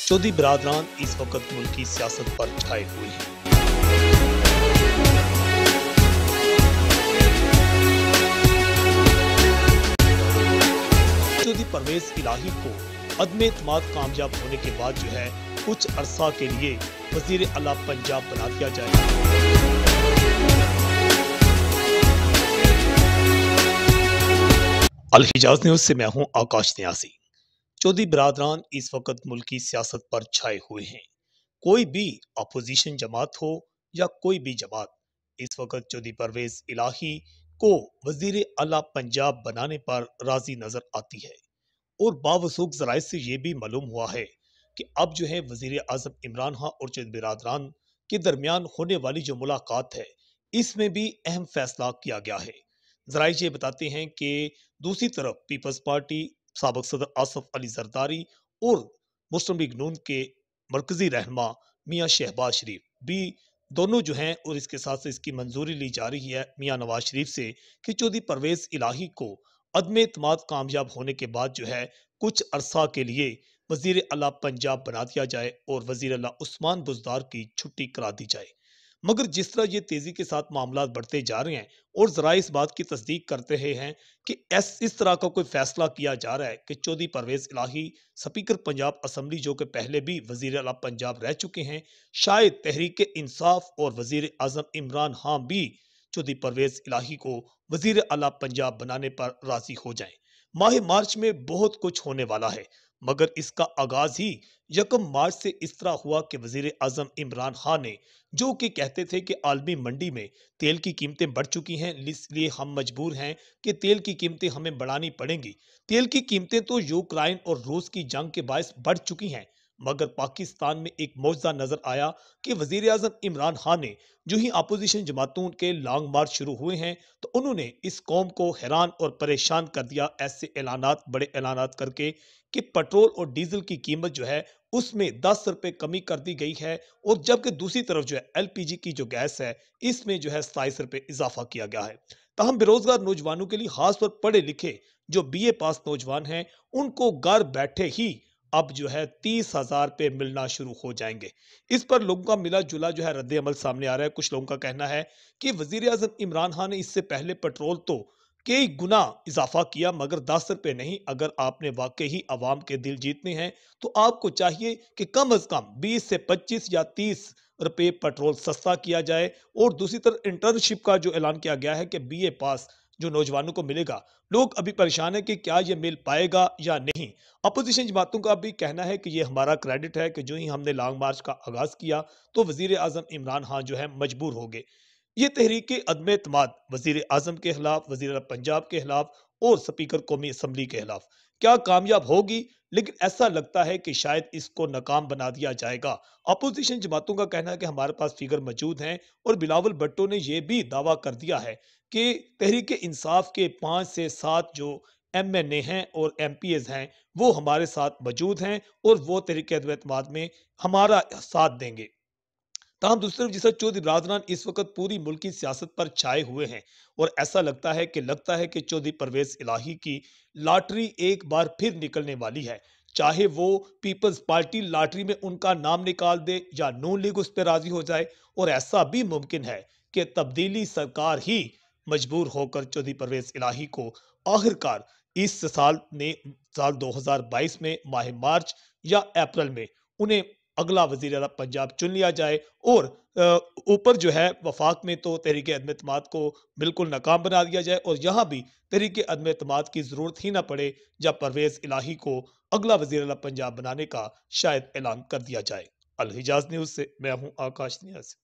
चौधरी बरादरान इस वक्त मुल्क की सियासत पर छाए हुए हैं। चौधरी परवेज इलाही को अदम एतमाद कामयाब होने के बाद कुछ अरसा के लिए वजीर आला पंजाब बना दिया जाए। अल हिजाज न्यूज से मैं हूं आकाश न्यासी। चौधरी बरादरान इस वक्त मुल्क की सियासत पर छाए हुए हैं। कोई भी अपोजिशन जमात हो या कोई भी जमात इस वक्त चौधरी परवेज इलाही को वजीर आला पंजाब बनाने पर राजी नजर आती है। और बावसूख जराए से यह भी मालूम हुआ है कि अब वजीर आजम इमरान खान और चौधरी बरादरान के दरमियान होने वाली जो मुलाकात है, इसमें भी अहम फैसला किया गया है। जराए ये बताते हैं कि दूसरी तरफ पीपल्स पार्टी साबिक सदर आसफ अली जरदारी और मुस्लिम लीग नून के मरकजी रहनमा मियाँ शहबाज शरीफ भी दोनों और इसके साथ से इसकी मंजूरी ली जा रही है मियाँ नवाज शरीफ से कि चौधरी परवेज इलाही को अदम एतमाद कामयाब होने के बाद कुछ अरसा के लिए वजीर आला पंजाब बना दिया जाए और वजीर आला उस्मान बुज़दार की छुट्टी करा दी जाए। मगर जिस तरह ये तेजी के साथ मामला बढ़ते जा रहे हैं और जराए इस बात की तस्दीक करते हैं कि इस तरह का कोई फैसला किया जा रहा है कि चौधरी परवेज इलाही स्पीकर पंजाब असम्बली जो कि पहले भी वजीर आला पंजाब रह चुके हैं, शायद तहरीक इंसाफ और वजीर आजम इमरान खान भी चौधरी परवेज इलाही को वजीर आला पंजाब बनाने पर राजी हो जाएं। माह मार्च में बहुत कुछ होने वाला है, मगर इसका आगाज ही 1 मार्च से इस तरह हुआ कि वजीर आजम इमरान खान ने जो कि कहते थे कि आलमी मंडी में तेल की कीमतें बढ़ चुकी हैं, इसलिए हम मजबूर हैं कि तेल की कीमतें हमें बढ़ानी पड़ेंगी। तेल की कीमतें तो यूक्रेन और रूस की जंग के बायस बढ़ चुकी हैं, मगर पाकिस्तान में एक मौजज़ा नजर आया कि वजीर आजम इमरान खान ने जो ही अपोजिशन जमातों के लॉन्ग मार्च शुरू हुए हैं तो उन्होंने इस कौम को हैरान और परेशान कर दिया ऐसे ऐलानात, बड़े ऐलानात करके कि पेट्रोल और डीजल की कीमत उसमें 10 रुपए कमी कर दी गई है और जबकि दूसरी तरफ एलपीजी की जो गैस है इसमें 27 रुपए इजाफा किया गया है। तहम बेरोजगार नौजवानों के लिए, खासतौर पढ़े लिखे जो बीए पास नौजवान हैं, उनको घर बैठे ही अब 30,000 रुपए मिलना शुरू हो जाएंगे। इस पर लोगों का मिला जुला रद्द अमल सामने आ रहा है। कुछ लोगों का कहना है कि वजीर आजम इमरान खान ने इससे पहले पेट्रोल तो कई गुना इजाफा किया, मगर 10 रुपए नहीं। अगर आपने वाकई ही अवाम के दिल जीतने हैं तो आपको चाहिए कि कम अज कम 20 से 25 या 30 रुपए पेट्रोल सस्ता किया जाए। और दूसरी तरफ इंटर्नशिप का जो ऐलान किया गया है कि बीए पास जो नौजवानों को मिलेगा, लोग अभी परेशान है कि क्या ये मिल पाएगा या नहीं। अपोजिशन जमातों का भी कहना है कि ये हमारा क्रेडिट है कि जो ही हमने लॉन्ग मार्च का आगाज किया तो वजीर आजम इमरान खान मजबूर हो गए। ये तहरीक अदम एतमाद वजीर आजम के खिलाफ, वजीर पंजाब के खिलाफ और स्पीकर कौमी असम्बली के खिलाफ क्या कामयाब होगी? लेकिन ऐसा लगता है कि शायद इसको नाकाम बना दिया जाएगा। अपोजिशन जमातों का कहना है कि हमारे पास फिगर मौजूद हैं और बिलावल भुट्टो ने यह भी दावा कर दिया है कि तहरीक इंसाफ के 5 से 7 जो एमएनए हैं और एमपीएस हैं वो हमारे साथ मौजूद हैं और वो तहरीक अदम एतमाद में हमारा साथ देंगे। तहम दूसरी तरफ जिस चौधरी बरादरान इस वक्त पूरी मुल्क की सियासत पर छाए हुए हैं और ऐसा लगता है कि चौधरी परवेज इलाही की लॉटरी एक बार फिर निकलने वाली है। चाहे वो पीपल्स पार्टी लॉटरी में उनका नाम निकाल दे या नून लीग उस पर राजी हो जाए, और ऐसा भी मुमकिन है कि तब्दीली सरकार ही मजबूर होकर चौधरी परवेज इलाही को आखिरकार इस साल 2022 में माह मार्च या अप्रैल में उन्हें अगला वजीर आला पंजाब चुन लिया जाए। और ऊपर वफाक में तो तहरीक अदम एतमाद को बिल्कुल नाकाम बना दिया जाए और यहाँ भी तहरीक अदम एतमाद की जरूरत ही ना पड़े जब परवेज इलाही को अगला वजीर आला पंजाब बनाने का शायद ऐलान कर दिया जाए। अल हिजाज न्यूज से मैं हूँ आकाश नियाज़।